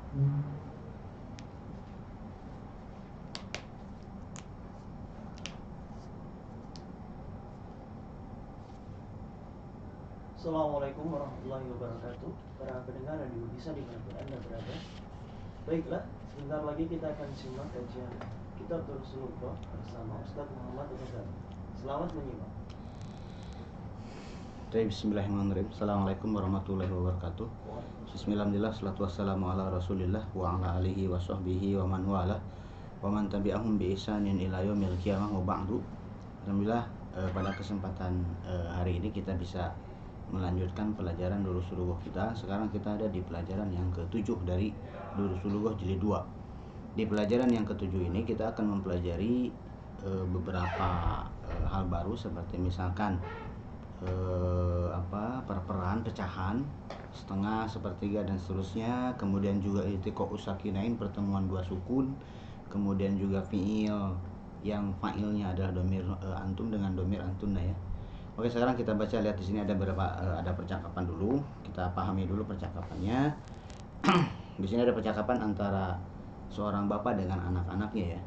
Assalamualaikum warahmatullahi wabarakatuh. Para pendengar radio bisa dimanapun Anda berada. Baiklah, sebentar lagi kita akan simak kajian Kitab Durusul Lughah bersama Ustaz Muhammad Ghazali. Selamat menyimak. Bismillahirrahmanirrahim. Assalamualaikum warahmatullahi wabarakatuh. Bismillahirrahmanirrahim. Salatu wassalamu ala Rasulillah wa ala alihi wa sahbihi wa man wala wa man tabi'ahum bi ihsanin ila yaumil qiyamah wa ba'du. Alhamdulillah, pada kesempatan hari ini kita bisa melanjutkan pelajaran Durusul Lughah kita. Sekarang kita ada di pelajaran yang ke-7 dari Durusul Lughah jilid 2. Di pelajaran yang ke-7 ini kita akan mempelajari beberapa hal baru, seperti misalkan perperan, pecahan, setengah, sepertiga, dan seterusnya. Kemudian juga iltiqa usakinain, pertemuan dua sukun. Kemudian juga fiil yang fa'ilnya adalah domir antum dengan domir antuna ya. Oke, sekarang kita baca, lihat di sini ada ada percakapan dulu. Kita pahami dulu percakapannya. Di sini ada percakapan antara seorang bapak dengan anak-anaknya ya.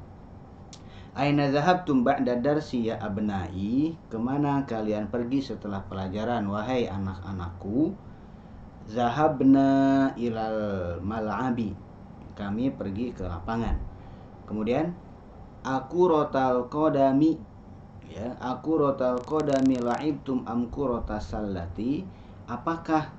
Aina zahabtum ba'da darsi ya abnai? Kemana kalian pergi setelah pelajaran wahai anak-anakku? Zahabna ilal mal'abi. Kami pergi ke lapangan. Kemudian aku rotal qadami. Ya, aku rotal qadami la'ibtum am kurotas sallati? Apakah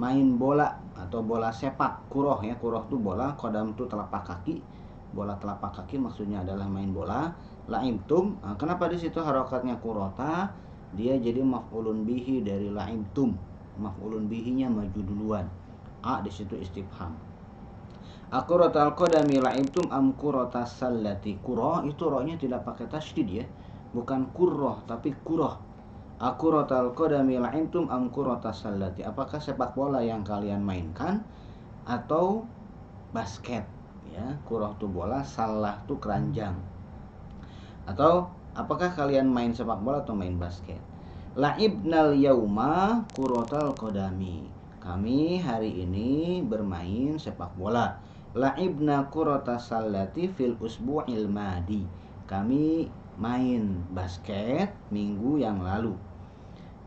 main bola atau bola sepak? Kuroh ya, kuroh itu bola, qadam itu telapak kaki. Bola telapak kaki maksudnya adalah main bola. La'ibtum, kenapa di situ harokatnya kurota? Dia jadi maf'ulun bihi dari la'ibtum. Maf'ulun bihinya maju duluan. Di situ istifham. Aku rotal qadami la'ibtum am kurotas sallati? Kuroh itu rohnya tidak pakai tasydid ya. Bukan kurroh tapi kuroh. Aku rotal qadami la'ibtum am kurotas sallati? Apakah sepak bola yang kalian mainkan atau basket? Ya, kuroh itu bola, salah itu keranjang. Atau apakah kalian main sepak bola atau main basket? La'ibnal yauma kurotal qadami. Kami hari ini bermain sepak bola. La'ibna kurotas sallati fil usbu'il madi. Kami main basket minggu yang lalu.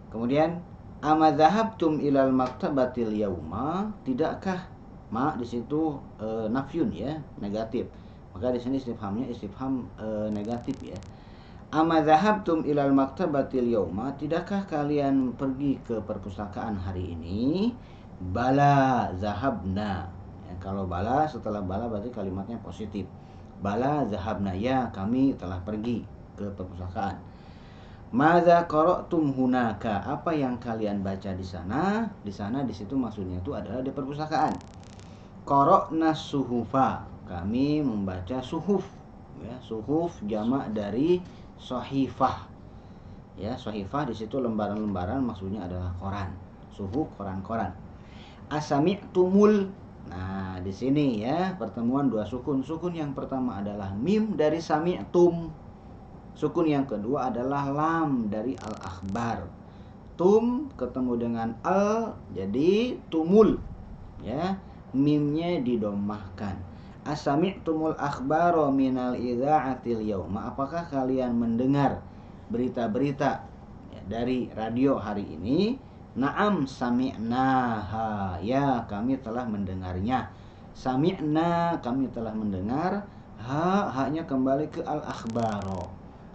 Kemudian ama zahabtum ilal maktabatil yauma? Tidakkah? Di situ nafyun ya, negatif. Maka di sini istifhamnya istifham negatif ya. Ama zahabtum ilal maktabatil yauma? Tidakkah kalian pergi ke perpustakaan hari ini? Bala zahabna. Ya, kalau bala, setelah bala berarti kalimatnya positif. Bala zahabna, ya kami telah pergi ke perpustakaan. Madza qara'tum hunaka? Apa yang kalian baca di sana? Di sana, di situ maksudnya itu adalah di perpustakaan. Qara'na suhufa. Kami membaca suhuf. Ya, suhuf jamak dari sahifah. Ya, sahifah di situ lembaran-lembaran, maksudnya adalah koran. Suhuf, koran-koran. Asami'tumul. Nah, di sini ya, pertemuan dua sukun. Sukun yang pertama adalah mim dari sami'tum. Sukun yang kedua adalah lam dari al-akhbar. Tum ketemu dengan al, jadi tumul. Ya, mimnya didomahkan. Asami'tumul akhbaro minal idza'atil yauma? Apakah kalian mendengar berita-berita ya, dari radio hari ini? Naam sami'naha. Ya, kami telah mendengarnya. Sami'na, kami telah mendengar. Haknya kembali ke al-akhbaro.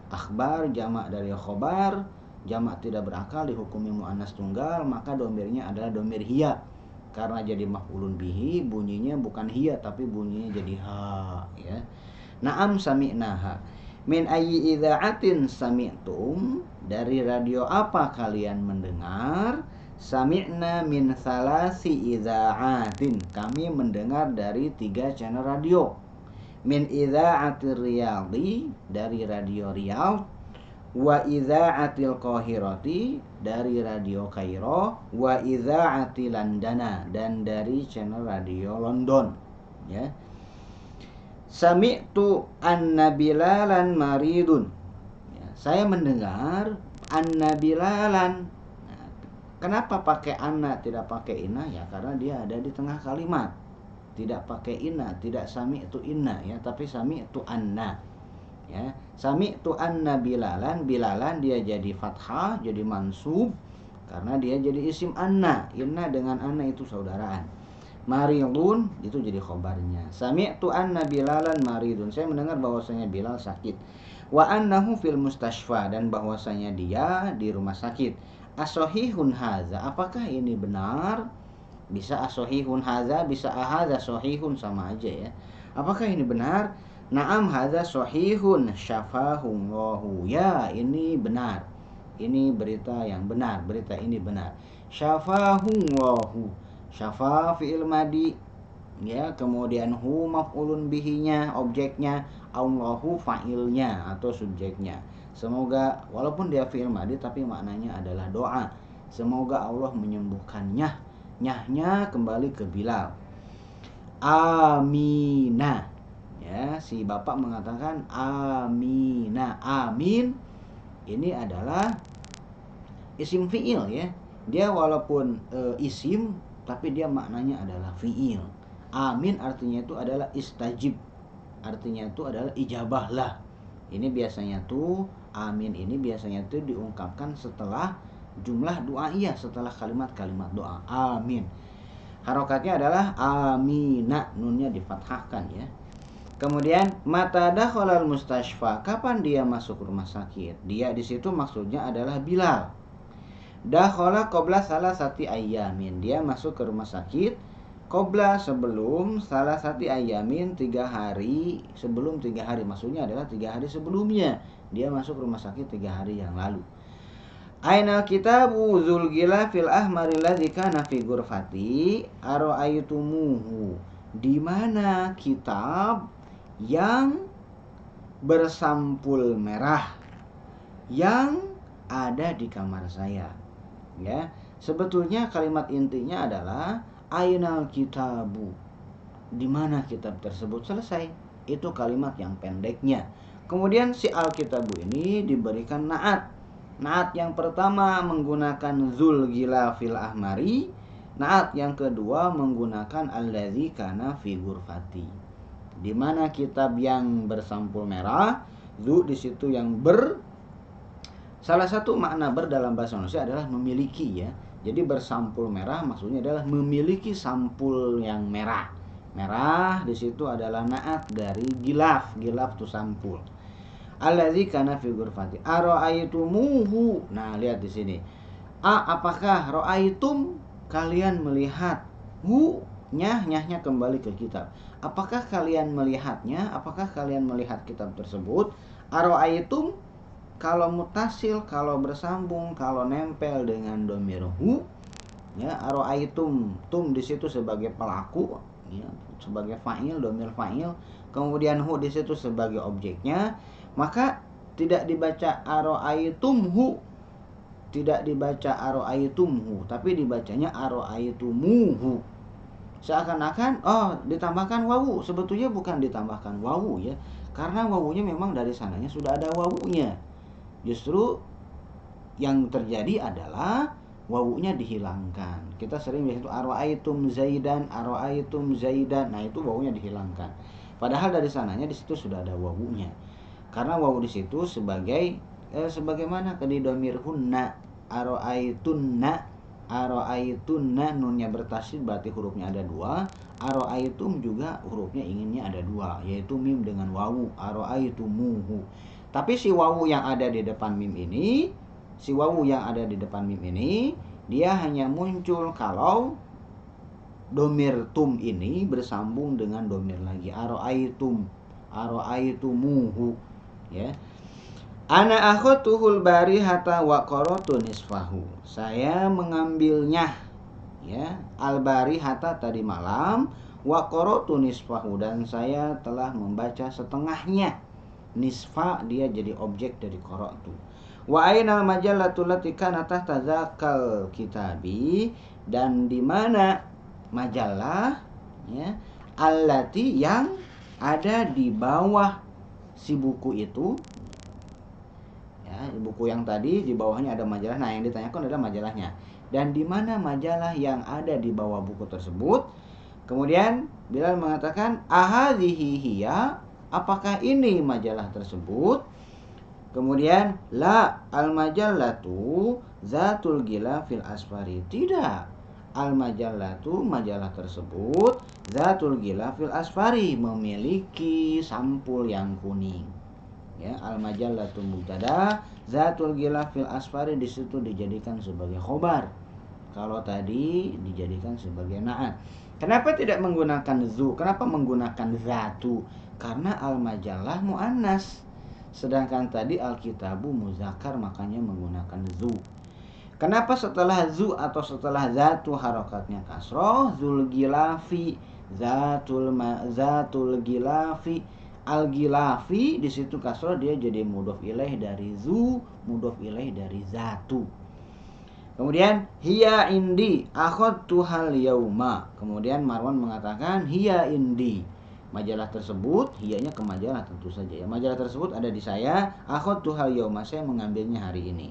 Akhbar jamak dari khobar, jamak tidak berakal, dihukumi muannas tunggal, maka domirnya adalah domir hiya. Karena jadi maf'ulun bihi, bunyinya bukan hiya tapi bunyinya jadi ha ya. Naam sami'naha. Min ayyi idza'atin sami'tum? Dari radio apa kalian mendengar? Sami'na min thalasi idza'atin. Kami mendengar dari 3 channel radio. Min idza'atir riyadhi, dari radio Riyadh. Wa idza'atil qahirati, dari radio Kairo. Wa idza'atil Landana, dan dari channel radio London ya. Sami'tu anna Bilalan maridun. Ya, saya mendengar anna Bilalan. Nah, kenapa pakai anna tidak pakai inna? Ya karena dia ada di tengah kalimat. tidak pakai inna, tidak sami'tu inna ya, tapi sami'tu anna. Ya, sami'tu anna Bilalan, Bilalan dia jadi fathah, jadi mansub karena dia jadi isim anna. Inna dengan anna itu saudaraan. Maridun itu jadi khobarnya. Sami'tu anna Bilalan maridun. Saya mendengar bahwasanya Bilal sakit. Wa annahu fil mustashfa, dan bahwasanya dia di rumah sakit. Asohihun haza, apakah ini benar? Bisa asohihun haza, bisa ahaza sohihun, sama aja ya. Apakah ini benar? Naam haza sohihun syafahullahu. Ya, ini benar. Ini berita yang benar, berita ini benar. Syafahullahu. Syafa fi'il madi ya, kemudian hu maf'ulun bihinya, objeknya, Allahu fa'ilnya atau subjeknya. Semoga, walaupun dia fi'il madi tapi maknanya adalah doa. Semoga Allah menyembuhkannya. Nyahnya kembali ke Bilal. Amina. Ya, si bapak mengatakan amina. Amin ini adalah isim fi'il ya. Dia walaupun isim tapi dia maknanya adalah fi'il. Amin artinya itu adalah istajib. Artinya itu adalah ijabahlah. Ini biasanya tuh amin ini biasanya tuh diungkapkan setelah jumlah du'aiyah, setelah kalimat-kalimat doa. Amin. Harokatnya adalah amina, nunnya difathahkan ya. Kemudian mata dakhalal mustashfa, kapan dia masuk rumah sakit? Dia di situ maksudnya adalah Bilal. Dakhala qabla salasati ayyamin, dia masuk ke rumah sakit qabla sebelum salasati ayyamin, 3 hari sebelum, 3 hari maksudnya adalah 3 hari sebelumnya. Dia masuk rumah sakit 3 hari yang lalu. Aina kitabu Zulgila fil ahmaril ladzi kana fi ghurfati ara'aytumuhu. Di mana kitab yang bersampul merah yang ada di kamar saya? Ya, sebetulnya kalimat intinya adalah ainal kitabu. Di mana kitab tersebut? Selesai. Itu kalimat yang pendeknya. Kemudian si al-kitabu ini diberikan na'at. Naat yang pertama menggunakan Zulgila fil ahmari. Naat yang kedua menggunakan alladzi kana fi ghurfati. Di mana kitab yang bersampul merah, zu di situ yang salah satu makna dalam bahasa Indonesia adalah memiliki ya. Jadi bersampul merah maksudnya adalah memiliki sampul yang merah. Merah di situ adalah naat dari gilaf. Gilaf itu sampul. Allazi kana fi ghurfati ara'aytumuhu. Nah, lihat di sini. Apakah ra'aytum, kalian melihat? Hu, nyahnya kembali ke kitab. Apakah kalian melihatnya? Apakah kalian melihat kitab tersebut? Ara'aytum kalau mutasil, kalau bersambung, kalau nempel dengan domir hu, ya, ara'aytum, tum di situ sebagai pelaku, ya, sebagai fa'il, domir fa'il, kemudian hu di situ sebagai objeknya. Maka tidak dibaca aro'aitumhu, tidak dibaca aro'aitumhu, tapi dibacanya aro'aitumuhu. Seakan-akan ditambahkan wawu. Sebetulnya bukan ditambahkan wawu ya, karena wawunya memang dari sananya sudah ada wawunya. Justru yang terjadi adalah wawunya dihilangkan. Kita sering bilang itu aro'aitum zaidan, aro'aitum zaidan. Nah, itu wawunya dihilangkan. Padahal dari sananya di situ sudah ada wawunya. Karena wawu di situ sebagai sebagaimana di domir hunna, aro'aitunna, nunnya bertasydid berarti hurufnya ada 2. Aro'aitum juga hurufnya inginnya ada 2, yaitu mim dengan wawu, aro'aitumuhu. Tapi si wawu yang ada di depan mim ini, dia hanya muncul kalau domir tum ini bersambung dengan domir lagi, aro'aitum, aro'aitumuhu. Ya, ana akhatuhul barihata wa qaratu nisfahu. Saya mengambilnya ya, al barihata tadi malam, wa qaratu nisfahu, dan saya telah membaca setengahnya. Nisfa dia jadi objek dari qaratu. Wa ainal majallatu lati kana tahta zakal kitabi, dan di mana majalah ya, allati yang ada di bawah si buku itu ya, buku yang tadi di bawahnya ada majalah. Nah, yang ditanyakan adalah majalahnya, dan di mana majalah yang ada di bawah buku tersebut. Kemudian Bilal mengatakan, ahadhihi hiya, apakah ini majalah tersebut? Kemudian, la al-majallatu zatul gilafil asfari. Tidak. Al-majallatu, majalah tersebut, zatul gilafil asfari, memiliki sampul yang kuning. Ya, al-majallatu mubtada, zatul gilafil asfari di situ dijadikan sebagai khobar. Kalau tadi dijadikan sebagai na'at. Kenapa tidak menggunakan zu? Kenapa menggunakan zatu? Karena al-majallah muannas. Sedangkan tadi al-kitabu muzakkar, makanya menggunakan zu. Kenapa setelah zu atau setelah zatu harokatnya kasroh? Zul gilafi, zatul gilafi, al gilafi di situ kasroh, dia jadi mudhof ilaih dari zu, mudhof ilaih dari zatu. Kemudian hiya indi akhadtuhal yauma. Kemudian Marwan mengatakan hiya indi. Majalah tersebut, hiyanya ke majalah tentu saja ya. Majalah tersebut ada di saya, akhadtuhal yauma, saya mengambilnya hari ini.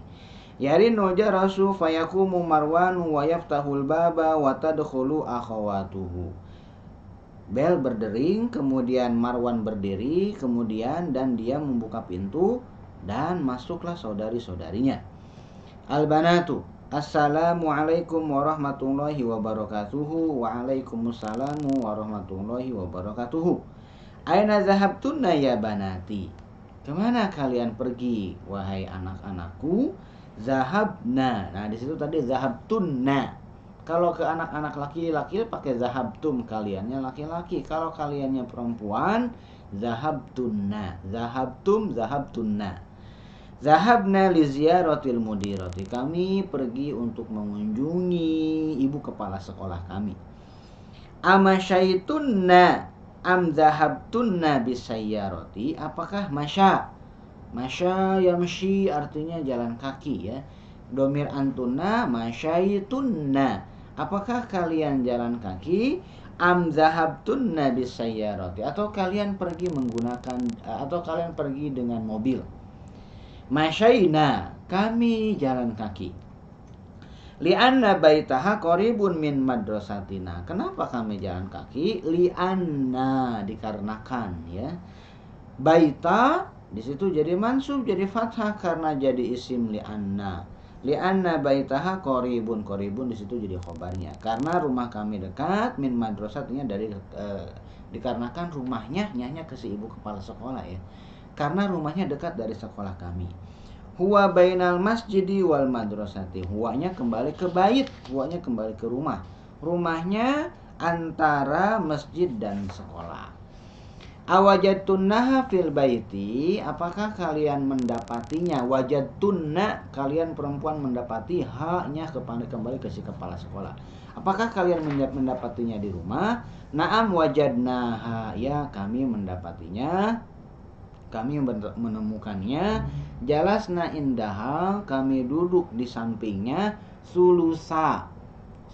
Yarinu jarasu fayakumu Marwanu wa yaftahul baba wa tadkhulu akhawatuhu. Bel berdering, kemudian Marwan berdiri, kemudian dan dia membuka pintu dan masuklah saudari-saudarinya. Al-banatu, assalamualaikum warahmatullahi wabarakatuhu. Waalaikumsalam warahmatullahi wabarakatuhu. Aina zahabtunna ya banati? Kemana kalian pergi wahai anak-anakku? Zahabna. Nah, di situ tadi zahabtunna. Kalau ke anak-anak laki-laki pakai zahabtum, kaliannya laki-laki. Kalau kaliannya perempuan, zahabtunna. Zahabtum, zahabtunna. Zahabna li ziyaratil mudirati. Kami pergi untuk mengunjungi ibu kepala sekolah kami. Amasyaitunna am zahabtunna bisayyarati? Apakah masya? Masya yamshi artinya jalan kaki ya. Domir antunna masyaitunna. Apakah kalian jalan kaki? Am zahabtunna bisayyarati? Atau kalian pergi menggunakan atau kalian pergi dengan mobil? Masyaina, kami jalan kaki. Li'anna baitaha qaribun min madrasatina. Kenapa kami jalan kaki? Li'anna, dikarenakan ya. Baita di situ jadi mansub, jadi fathah karena jadi isim li'anna. Li'anna baitaha qaribun, qaribun di situ jadi khobarnya. Karena rumah kami dekat, min madrasatinya dari dikarenakan rumahnya nyahnya ke si ibu kepala sekolah ya. Karena rumahnya dekat dari sekolah kami. Huwa bainal masjidi wal madrasati. Huwanya kembali ke bait, huwanya kembali ke rumah. Rumahnya antara masjid dan sekolah. Awajadtunnaha fil baiti? Apakah kalian mendapatinya? Wajadtunna, kalian perempuan mendapati, haknya kembali ke si kepala sekolah. Apakah kalian mendapatinya di rumah? Naam wajadnaha, ya kami mendapatinya, kami menemukannya. Jalasna indaha, kami duduk di sampingnya. Sulusa,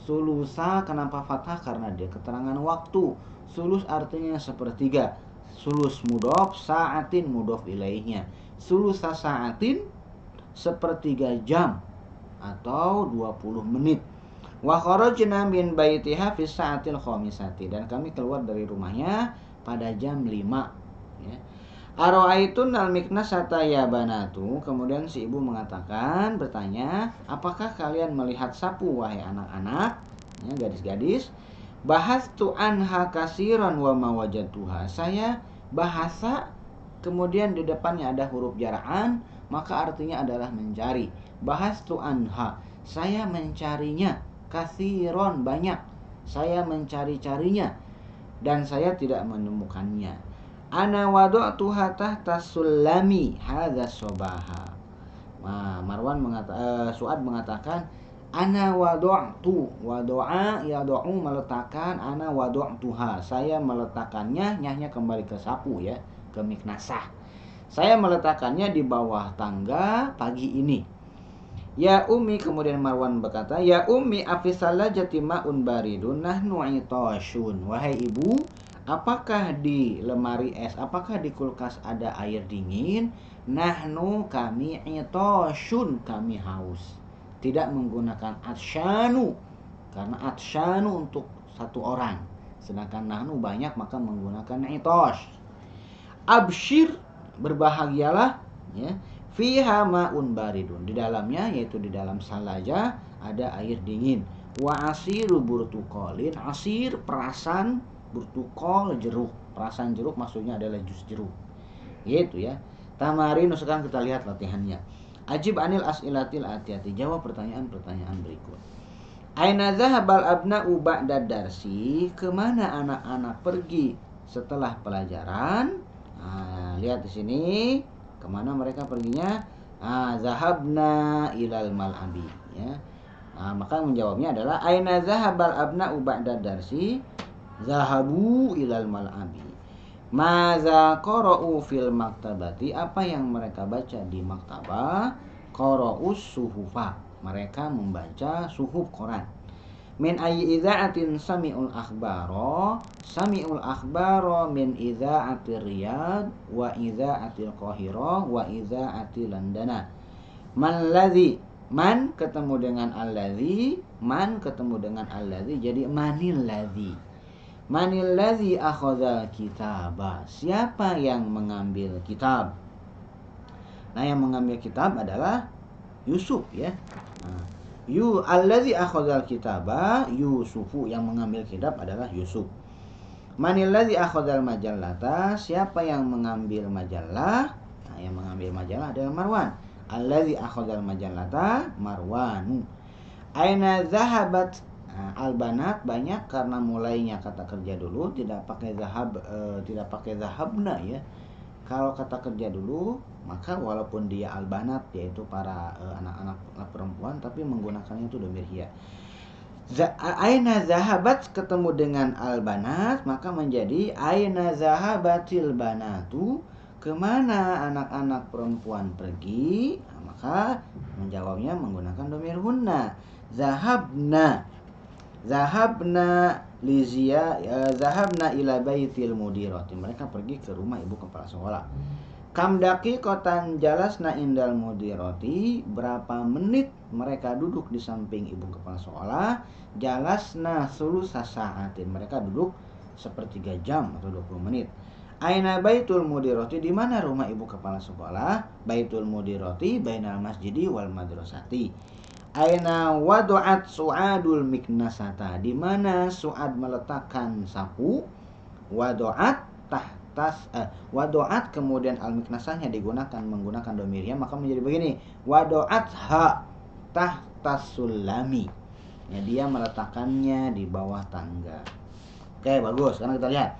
sulusa kenapa fathah? Karena dia keterangan waktu. Sulus artinya sepertiga. Sulus mudhof, sa'atin mudhof ilaihnya. Sulusa sa'atin, sepertiga jam atau 20 menit. Wa kharajna min baitiha fi sa'atil khamisati, dan kami keluar dari rumahnya pada jam 5 ya. Aro'aitun al-miknasata ya banatu. Kemudian si ibu mengatakan, bertanya, apakah kalian melihat sapu wahai anak-anak ya, gadis-gadis? Bahastu anha kasiran wa mawajatuha. Saya bahasa, kemudian di depannya ada huruf jara'an, maka artinya adalah mencari. Bahastu anha, saya mencarinya. Kasiron, banyak. Saya mencari-carinya dan saya tidak menemukannya. Ana wadu'tuha tahta sulami hadza sobaha. Nah, Marwan Suad mengatakan ana wadu'tu, wadu'a yadu'u meletakkan, ana wadu'tuha, saya meletakkannya, nyahnya kembali ke sapu ya, ke miknasah. Saya meletakkannya di bawah tangga pagi ini. Ya ummi, kemudian Marwan berkata, ya ummi afisalajati ma'un baridun nahnu itashun. Wahai ibu, apakah di lemari es, apakah di kulkas ada air dingin? Nahnu, kami, itashun, kami haus. Tidak menggunakan atsyanu, karena atsyanu untuk satu orang. Sedangkan nahnu banyak maka menggunakan itosh. Abshir, berbahagialah, ya. Fiha ma'un baridun, di dalamnya, yaitu di dalam salaja ada air dingin. Wa asiru burtukolin, asir perasan, burtukol jeruk. Perasan jeruk maksudnya adalah jus jeruk. Gitu ya. Tamarin, sekarang kita lihat latihannya. Ajib anil as'ilatil atiyati, jawab pertanyaan-pertanyaan berikut. Aina zahabal abna'u ba'da darsi, kemana anak-anak pergi setelah pelajaran? Nah, lihat di sini, kemana mereka perginya? Zahabna ilal mal'abi, ya. Nah, maka menjawabnya adalah aina zahabal abna'u ba'da darsi, zahabu ilal mal'abi. Maza qara'u fil maktabati, apa yang mereka baca di maktabah? Qara'us suhufa, mereka membaca suhuf koran. Min ayyi idza'atin sami'ul akhbaro, sami'ul akhbaro min idza'atir Riyadh wa idza'atil Qahirah wa idza'atil Londana. Man ladzi, man ketemu dengan alladzi, man ketemu dengan alladzi, jadi manil ladzi. Manil ladzi akhadha kitaba, siapa yang mengambil kitab? Nah, yang mengambil kitab adalah Yusuf, ya. Nah, alladzi akhadhal kitaba Yusufu, yang mengambil kitab adalah Yusuf. Manil ladzi akhadhal majallata, siapa yang mengambil majalah? Nah, yang mengambil majalah adalah Marwan. Alladzi akhadhal majallata Marwanu. Aina zahabat albanat, banyak karena mulainya kata kerja dulu, tidak pakai zahab, tidak pakai zahabna, ya. Kalau kata kerja dulu, maka walaupun dia albanat, yaitu para anak-anak perempuan, tapi menggunakannya itu dhamir hiya. Aina zahabat ketemu dengan albanat, maka menjadi aina zahabatil banatu, kemana anak-anak perempuan pergi? Nah, maka menjawabnya menggunakan dhamir hunna. Zahabna, zahabna lizia, zahabna ila baitil mudirati, mereka pergi ke rumah ibu kepala sekolah. Kam daqiqatan jalasna indal mudirati, berapa menit mereka duduk di samping ibu kepala sekolah? Jalasna sulusa sa'atin, mereka duduk sepertiga jam atau 20 menit. Aina baitul mudirati, di mana rumah ibu kepala sekolah? Baitul mudirati bainal masjidi wal madrasati. Aina wadu'at su'adul miknasata, di mana Su'ad meletakkan sapu? Wadu'at tahtas, wadu'at kemudian al miknasahnya digunakan menggunakan dhamirnya, maka menjadi begini, wadu'at ha tahtas sulami, ya, dia meletakkannya di bawah tangga. Oke, bagus. Sekarang kita lihat.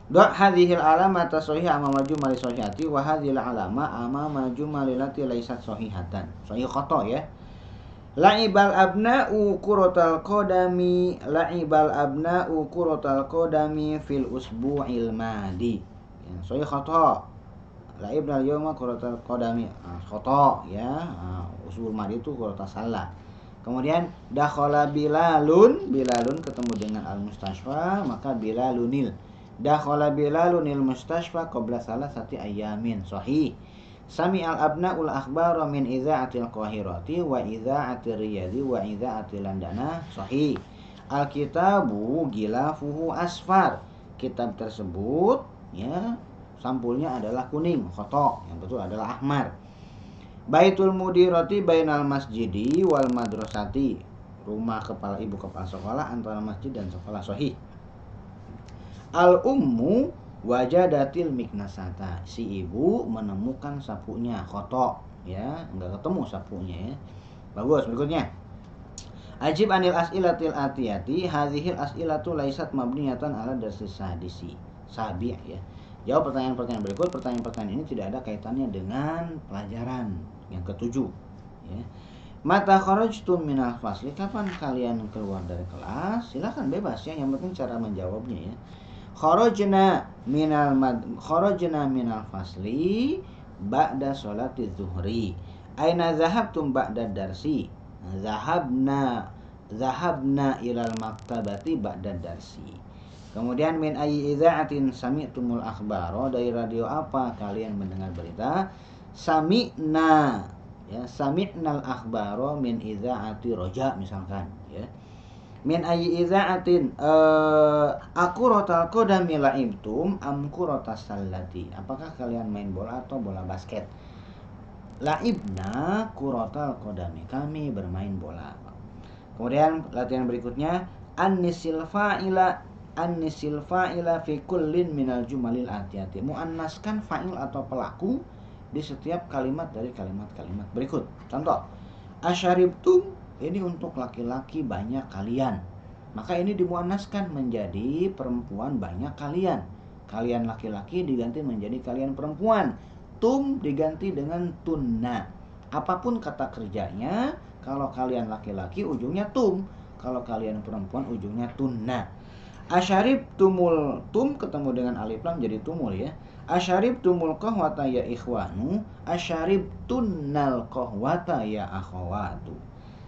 Do' hadhil alamata sahihah amama jumali sahihati wa hadhil alama amama jumali lati laisat sahihatan. Sahih khata, ya. La'ibal abna'u kuratal qadami, la'ibal abna'u kuratal qadami fil usbu'il madi. Ya, sahih khata. La'ibnal yawma kuratal qadami, khata, ya. Usbu'il madi itu kuratal salah. Kemudian dakhala Bilalun, Bilalun ketemu dengan al-mustashfa, maka Bilalunil. Dakhala Bilalunil mustashfa qabla salasati ayamin, sahih. Sami al-abna'ul akhbara min idza'atil Qahirati wa idza'atir Riyadhi wa idza'atil Londana, sahih. Al-kitabu gilafuhu asfar, kitab tersebut, ya, sampulnya adalah kuning, khata, yang betul adalah ahmar. Baitul mudirati bainal masjidi wal madrasati, rumah kepala ibu kepala sekolah antara masjid dan sekolah, sahih. Al-ummu wajadatil miknasata, si ibu menemukan sapunya, khata, ya, enggak ketemu sapunya, ya. Bagus. Berikutnya, ajib anil as'ilatil atiyati, hadhil as'ilatu laisat mabniyatan ala darsis sadisi sabi', ya. Jawab pertanyaan-pertanyaan berikut. Pertanyaan-pertanyaan ini tidak ada kaitannya dengan pelajaran yang ketujuh, ya. Mata kharajtum minal fasli, kapan kalian keluar dari kelas? Silakan bebas, ya, yang penting cara menjawabnya, ya. Kharajna minal fasli ba'da sholati zuhri. Aina zahabtum ba'da darsi? Zahabna ilal maktabati ba'da darsi. Kemudian min ayyi idza'atin sami'tumul akhbaro, dari radio apa kalian mendengar berita? Sami'nal akhbaro min idza'ati Roja, misalkan, ya. Min ayyi idza'atin akuratal qadami la'ibtum am kuratas sallati. Apakah kalian main bola atau bola basket? La'ibna kuratal qadami, kami bermain bola. Kemudian latihan berikutnya annisil fa'ila fi kullin minal jumalil atiyati. Muannaskan fa'il atau pelaku di setiap kalimat dari kalimat-kalimat berikut. Contoh, asyaribtum, ini untuk laki-laki banyak kalian. Maka ini dimuannaskan menjadi perempuan banyak kalian. Kalian laki-laki diganti menjadi kalian perempuan. Tum diganti dengan tunna. Apapun kata kerjanya, kalau kalian laki-laki ujungnya tum, kalau kalian perempuan ujungnya tunna. Asyaribtumul, tum ketemu dengan alif lam jadi tumul ya. Asyaribtumul qahwata ya ikhwanu, asyaribtunnal qahwata ya akhawatu.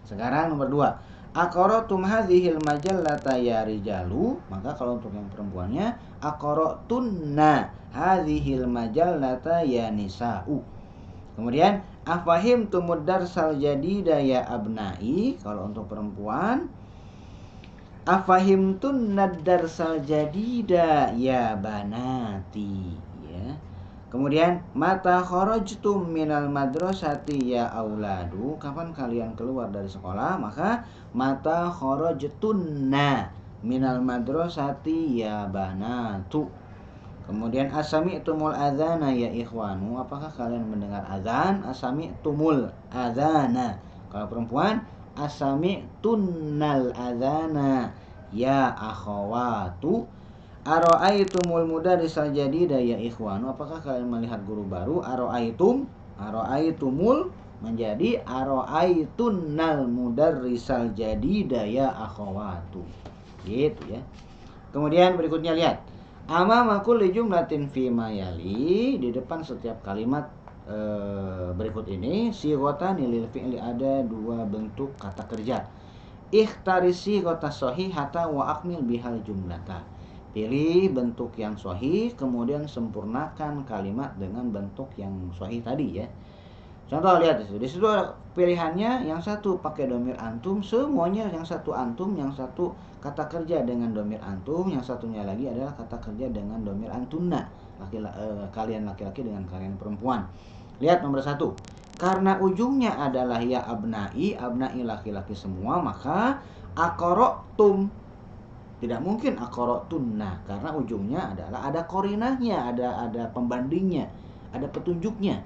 Sekarang nomor 2. Aqaratum hadhil majallata ya rijalu. Maka kalau untuk yang perempuannya aqaratunna hadhil majallata ya nisa'u. Kemudian afahimtumud darsal jadida ya abnai. Kalau untuk perempuan afahimtunnad darsal jadida ya banati ya. Kemudian mata kharajtum minal madrasati ya auladu, kapan kalian keluar dari sekolah? Maka mata kharajtunna minal madrasati ya banatu. Kemudian asami'tumul adzana ya ikhwanu, apakah kalian mendengar azan? Asami'tumul adzana. Kalau perempuan asami'tunnal adzana ya akhawatu. Ara'aitumul mudarrisal jadida ya ikhwanu, apakah kalian melihat guru baru? Ara'aitumul menjadi ara'aitunnal mudarrisal jadida ya akhawatu. Gitu ya. Kemudian berikutnya lihat. Amama kulli jumlatin fi ma yali, di depan setiap kalimat berikut ini sighatan lil fi'li, ada 2 bentuk kata kerja. Ikhtarisi ghata shahihata wa akmil bihal jumlata. Pilih bentuk yang sahih, kemudian sempurnakan kalimat dengan bentuk yang sahih tadi ya. Contoh lihat di situ ada pilihannya, yang satu pakai domir antum, semuanya yang satu antum, yang satu kata kerja dengan domir antum, yang satunya lagi adalah kata kerja dengan domir antunna, kalian laki-laki dengan kalian perempuan. Lihat nomor 1. Karena ujungnya adalah ya abnai, abnai laki-laki semua, maka aqra'tum. Tidak mungkin aqra'tunna, karena ujungnya adalah ada korinahnya, ada pembandingnya, ada petunjuknya.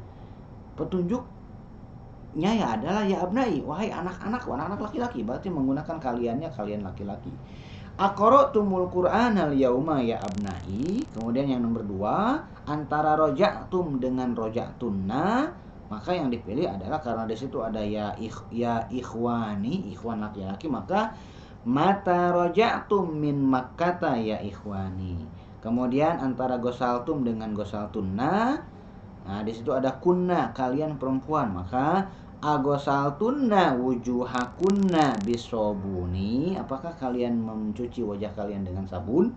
Petunjuknya ya adalah ya abnai, wahai anak-anak laki-laki, berarti menggunakan kaliannya, kalian laki-laki. Aqra'tumul qur'anal yauma ya abnai. Kemudian yang nomor 2, antara roja'tum dengan roja'tunna, maka yang dipilih adalah karena di situ ada ya ikhwani, ikhwan laki-laki, maka mata roja'tum min makkata ya ikhwani. Kemudian antara gosaltum dengan gosaltunna, nah di situ ada kunna, kalian perempuan, maka agosaltunna wujuhakunna bisobuni, apakah kalian mencuci wajah kalian dengan sabun?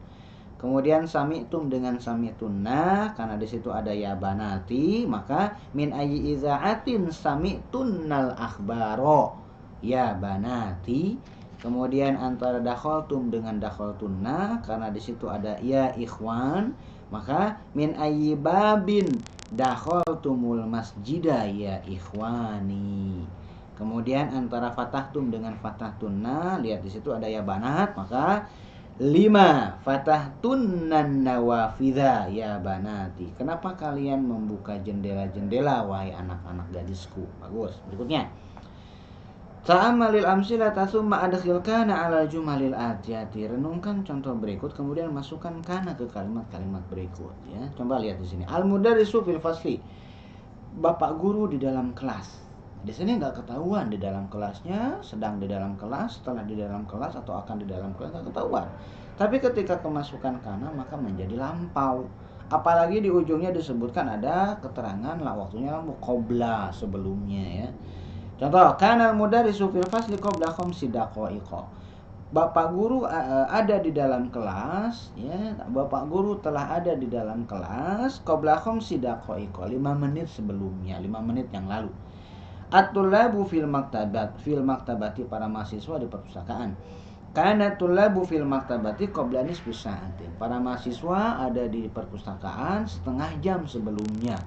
Kemudian sami'tum dengan sami'tunna, karena di situ ada ya banati, maka min ayyi idza'atin sami'tunnal akhbaro ya banati. Kemudian antara dakhaltum dengan dakhaltunna, karena di situ ada ya ikhwan, maka min ayyi babin dakhaltumul masjida ya ikhwani. Kemudian antara fatahtum dengan fatahtunna, lihat di situ ada ya banat, maka 5 fatahtunnan nawafidha ya banati. Kenapa kalian membuka jendela-jendela wahai anak-anak gadisku? Bagus. Berikutnya, ta'amalil amsilata tsumma adkhil kana 'alal jumalil atiyati. Renungkan contoh berikut, kemudian masukkan kana ke kalimat-kalimat berikut ya. Coba lihat di sini. Al mudarrisu fil fasli. Bapak guru di dalam kelas. Di sini nggak ketahuan di dalam kelasnya, sedang di dalam kelas, setelah di dalam kelas, atau akan di dalam kelas, nggak ketahuan. Tapi ketika kemasukan kana maka menjadi lampau. Apalagi di ujungnya disebutkan ada keterangan lah waktunya qabla sebelumnya ya. Contoh, kana mudarrisu fil fasli qabla khamsi daqaiqa. Bapak guru ada di dalam kelas ya. Bapak guru telah ada di dalam kelas qabla khamsi daqaiqa, 5 menit sebelumnya, 5 menit yang lalu. At-tullabu fil maktabati, para mahasiswa di perpustakaan. Kana tulabu fil maktabati qabla nisfi sa'atin. Para mahasiswa ada di perpustakaan setengah jam sebelumnya.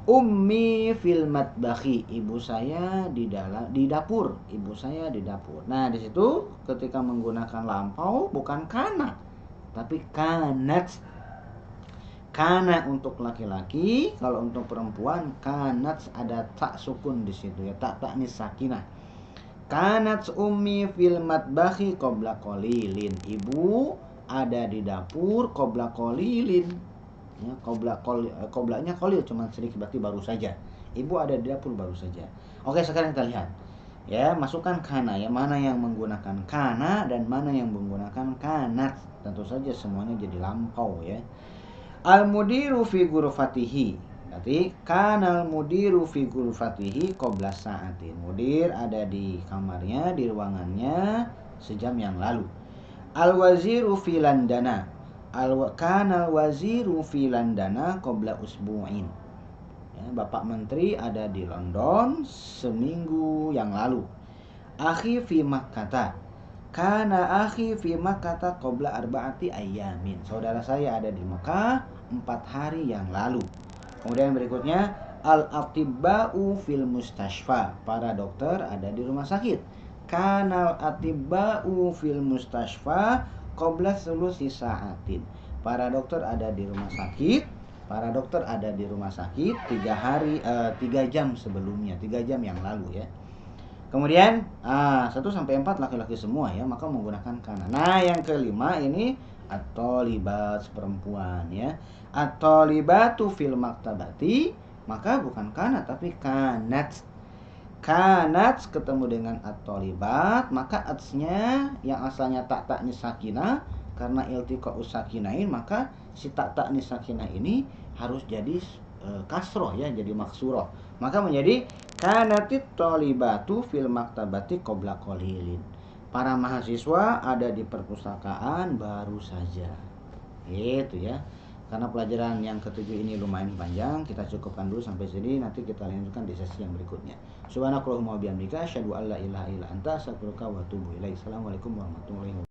Ummi fil matbakhi, ibu saya di dapur, ibu saya di dapur. Nah, di situ ketika menggunakan lampau bukan kana, tapi kanat. Kana untuk laki-laki, kalau untuk perempuan kanat ada tak sukun di situ ya, tak nis sakinah. Kanat ummi fil matbakhi qabla qalilin. Ibu ada di dapur qabla qalilin. Ya, qoblanya qalil cuma sedikit, berarti baru saja. Ibu ada di dapur baru saja. Oke, sekarang kita lihat. Ya, masukkan kana ya, mana yang menggunakan kana dan mana yang menggunakan kanat. Tentu saja semuanya jadi lampau ya. Al-mudiru fi ghurfatihi. Berarti kanal mudiru fi ghurfatihi qabla sa'atin. Mudir ada di kamarnya, di ruangannya sejam yang lalu. Al-waziru fi landana. Kanal waziru fi landana qabla usbu'in. Ya, Bapak Menteri ada di London seminggu yang lalu. Akhi fi Makkah. Kana akhi fi Makkah qabla arba'ati ayyamin. Saudara saya ada di Mekah 4 hari yang lalu. Kemudian berikutnya al-atibba'u fil mustashfa. Para dokter ada di rumah sakit. Kanal atibba'u fil mustashfa qabla sulusi sa'atin. Para dokter ada di rumah sakit. Para dokter ada di rumah sakit 3 jam sebelumnya, 3 jam yang lalu ya. Kemudian 1 sampai 4 laki-laki semua ya, maka menggunakan kana. Nah, yang kelima ini at-thalibat perempuan ya. At-thalibatu fil maktabati, maka bukan kana tapi kanat. Kanat ketemu dengan at-thalibat, maka atsnya yang asalnya tak sakinah, karena iltiqa usakinain, maka si tak sakinah ini harus jadi kasroh ya, jadi maksuroh. Maka menjadi kanatit thalibatu fil maktabati qabla qalilin. Para mahasiswa ada di perpustakaan baru saja. Gitu ya. Karena pelajaran yang ke-7 ini lumayan panjang, kita cukupkan dulu sampai sini. Nanti kita lanjutkan di sesi yang berikutnya. Subhanakallahumma wa bihamdika asyhadu an la ilaha illa anta astaghfiruka wa atubu ilaik. Assalamualaikum warahmatullahi wabarakatuh.